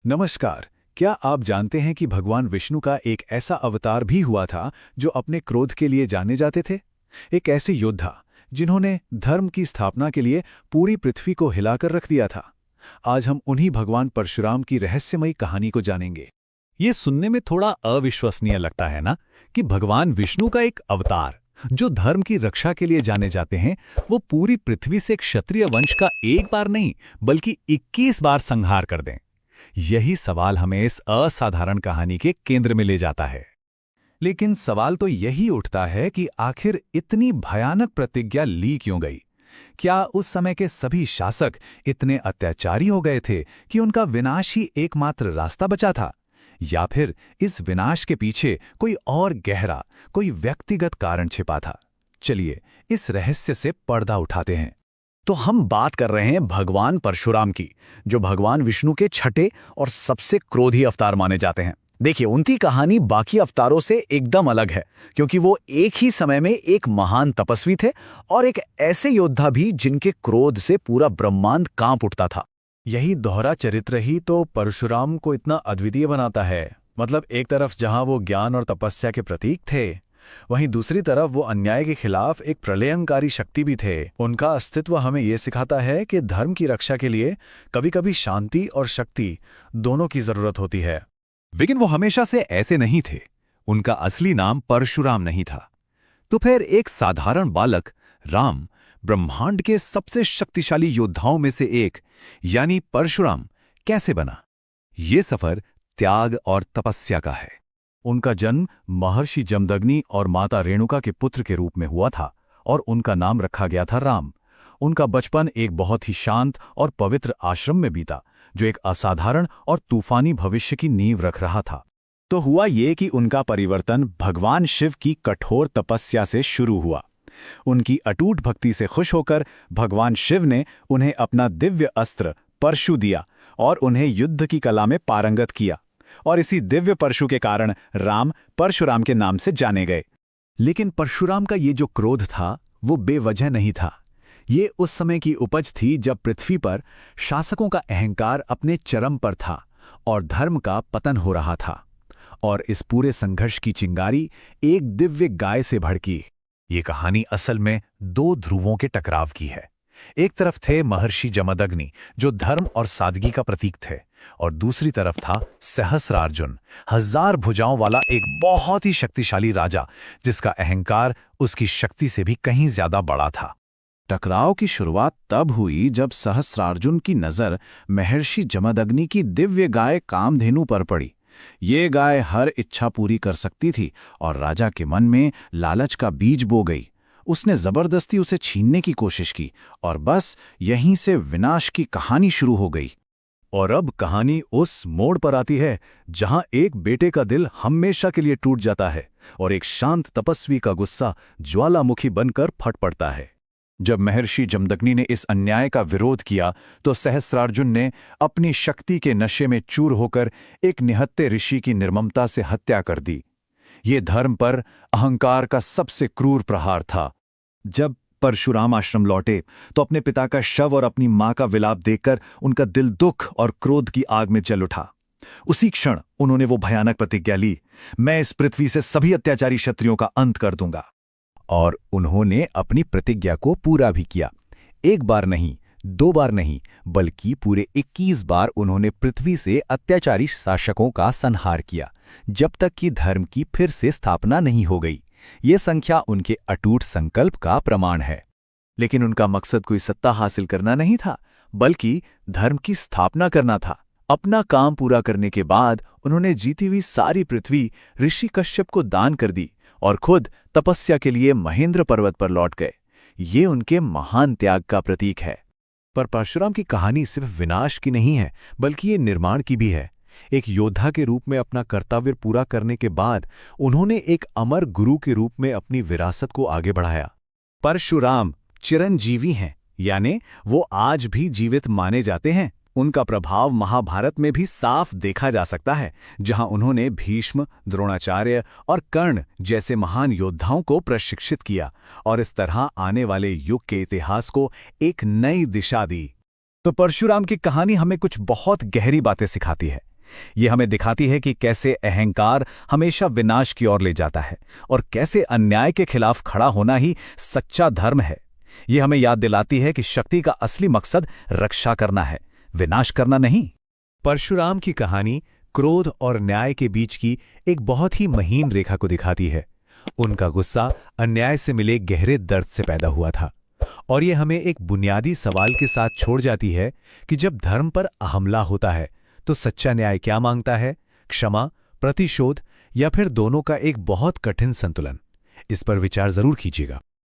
नमस्कार। क्या आप जानते हैं कि भगवान विष्णु का एक ऐसा अवतार भी हुआ था जो अपने क्रोध के लिए जाने जाते थे? एक ऐसे योद्धा जिन्होंने धर्म की स्थापना के लिए पूरी पृथ्वी को हिलाकर रख दिया था। आज हम उन्हीं भगवान परशुराम की रहस्यमयी कहानी को जानेंगे। ये सुनने में थोड़ा अविश्वसनीय लगता है ना कि भगवान विष्णु का एक अवतार जो धर्म की रक्षा के लिए जाने जाते हैं, वो पूरी पृथ्वी से क्षत्रिय वंश का एक बार नहीं बल्कि 21 बार संहार कर दें। यही सवाल हमें इस असाधारण कहानी के केंद्र में ले जाता है। लेकिन सवाल तो यही उठता है कि आखिर इतनी भयानक प्रतिज्ञा ली क्यों गई? क्या उस समय के सभी शासक इतने अत्याचारी हो गए थे कि उनका विनाश ही एकमात्र रास्ता बचा था? या फिर इस विनाश के पीछे कोई और गहरा, कोई व्यक्तिगत कारण छिपा था? चलिए इस रहस्य से पर्दा उठाते हैं। तो हम बात कर रहे हैं भगवान परशुराम की, जो भगवान विष्णु के छठे और सबसे क्रोधी अवतार माने जाते हैं। देखिए, उनकी कहानी बाकी अवतारों से एकदम अलग है, क्योंकि वो एक ही समय में एक महान तपस्वी थे और एक ऐसे योद्धा भी जिनके क्रोध से पूरा ब्रह्मांड कांप उठता था। यही दोहरा चरित्र ही तो परशुराम को इतना अद्वितीय बनाता है। मतलब एक तरफ जहां वो ज्ञान और तपस्या के प्रतीक थे, वहीं दूसरी तरफ वो अन्याय के खिलाफ एक प्रलयंकारी शक्ति भी थे। उनका अस्तित्व हमें ये सिखाता है कि धर्म की रक्षा के लिए कभी-कभी शांति और शक्ति दोनों की जरूरत होती है। लेकिन वो हमेशा से ऐसे नहीं थे। उनका असली नाम परशुराम नहीं था। तो फिर एक साधारण बालक राम ब्रह्मांड के सबसे शक्तिशाली योद्धाओं में से एक यानी परशुराम कैसे बना? ये सफर त्याग और तपस्या का है। उनका जन्म महर्षि जमदग्नि और माता रेणुका के पुत्र के रूप में हुआ था और उनका नाम रखा गया था राम। उनका बचपन एक बहुत ही शांत और पवित्र आश्रम में बीता, जो एक असाधारण और तूफानी भविष्य की नींव रख रहा था। तो हुआ ये कि उनका परिवर्तन भगवान शिव की कठोर तपस्या से शुरू हुआ। उनकी अटूट भक्ति से खुश होकर भगवान शिव ने उन्हें अपना दिव्य अस्त्र परशु दिया और उन्हें युद्ध की कला में पारंगत किया, और इसी दिव्य परशु के कारण राम परशुराम के नाम से जाने गए। लेकिन परशुराम का ये जो क्रोध था वो बेवजह नहीं था। ये उस समय की उपज थी जब पृथ्वी पर शासकों का अहंकार अपने चरम पर था और धर्म का पतन हो रहा था। और इस पूरे संघर्ष की चिंगारी एक दिव्य गाय से भड़की। ये कहानी असल में दो ध्रुवों के टकराव की है। एक तरफ थे महर्षि जमदग्नि, जो धर्म और सादगी का प्रतीक थे, और दूसरी तरफ था सहस्रार्जुन, 1000 भुजाओं वाला एक बहुत ही शक्तिशाली राजा, जिसका अहंकार उसकी शक्ति से भी कहीं ज्यादा बड़ा था। टकराव की शुरुआत तब हुई जब सहस्रार्जुन की नजर महर्षि जमदग्नि की दिव्य गाय कामधेनु पर पड़ी। ये गाय हर इच्छा पूरी कर सकती थी और राजा के मन में लालच का बीज बो गई। उसने जबरदस्ती उसे छीनने की कोशिश की और बस यहीं से विनाश की कहानी शुरू हो गई। और अब कहानी उस मोड़ पर आती है जहां एक बेटे का दिल हमेशा के लिए टूट जाता है और एक शांत तपस्वी का गुस्सा ज्वालामुखी बनकर फट पड़ता है। जब महर्षि जमदग्नि ने इस अन्याय का विरोध किया तो सहस्रार्जुन ने अपनी शक्ति के नशे में चूर होकर एक निहत्थे ऋषि की निर्ममता से हत्या कर दी। ये धर्म पर अहंकार का सबसे क्रूर प्रहार था। जब परशुराम आश्रम लौटे तो अपने पिता का शव और अपनी मां का विलाप देखकर उनका दिल दुख और क्रोध की आग में जल उठा। उसी क्षण उन्होंने वो भयानक प्रतिज्ञा ली, मैं इस पृथ्वी से सभी अत्याचारी क्षत्रियों का अंत कर दूंगा। और उन्होंने अपनी प्रतिज्ञा को पूरा भी किया। एक बार नहीं, 2 बार नहीं, बल्कि पूरे 21 बार उन्होंने पृथ्वी से अत्याचारी शासकों का संहार किया, जब तक कि धर्म की फिर से स्थापना नहीं हो गई। ये संख्या उनके अटूट संकल्प का प्रमाण है। लेकिन उनका मकसद कोई सत्ता हासिल करना नहीं था, बल्कि धर्म की स्थापना करना था। अपना काम पूरा करने के बाद उन्होंने जीती हुई सारी पृथ्वी ऋषि कश्यप को दान कर दी और खुद तपस्या के लिए महेंद्र पर्वत पर लौट गए। ये उनके महान त्याग का प्रतीक है। पर परशुराम की कहानी सिर्फ विनाश की नहीं है, बल्कि ये निर्माण की भी है। एक योद्धा के रूप में अपना कर्तव्य पूरा करने के बाद उन्होंने एक अमर गुरु के रूप में अपनी विरासत को आगे बढ़ाया। परशुराम चिरंजीवी हैं, यानी वो आज भी जीवित माने जाते हैं। उनका प्रभाव महाभारत में भी साफ देखा जा सकता है, जहां उन्होंने भीष्म, द्रोणाचार्य और कर्ण जैसे महान योद्धाओं को प्रशिक्षित किया और इस तरह आने वाले युग के इतिहास को एक नई दिशा दी। तो परशुराम की कहानी हमें कुछ बहुत गहरी बातें सिखाती है। ये हमें दिखाती है कि कैसे अहंकार हमेशा विनाश की ओर ले जाता है और कैसे अन्याय के खिलाफ खड़ा होना ही सच्चा धर्म है। ये हमें याद दिलाती है कि शक्ति का असली मकसद रक्षा करना है, विनाश करना नहीं। परशुराम की कहानी क्रोध और न्याय के बीच की एक बहुत ही महीन रेखा को दिखाती है। उनका गुस्सा अन्याय से मिले गहरे दर्द से पैदा हुआ था, और ये हमें एक बुनियादी सवाल के साथ छोड़ जाती है कि जब धर्म पर हमला होता है तो सच्चा न्याय क्या मांगता है, क्षमा, प्रतिशोध या फिर दोनों का एक बहुत कठिन संतुलन। इस पर विचार जरूर कीजिएगा।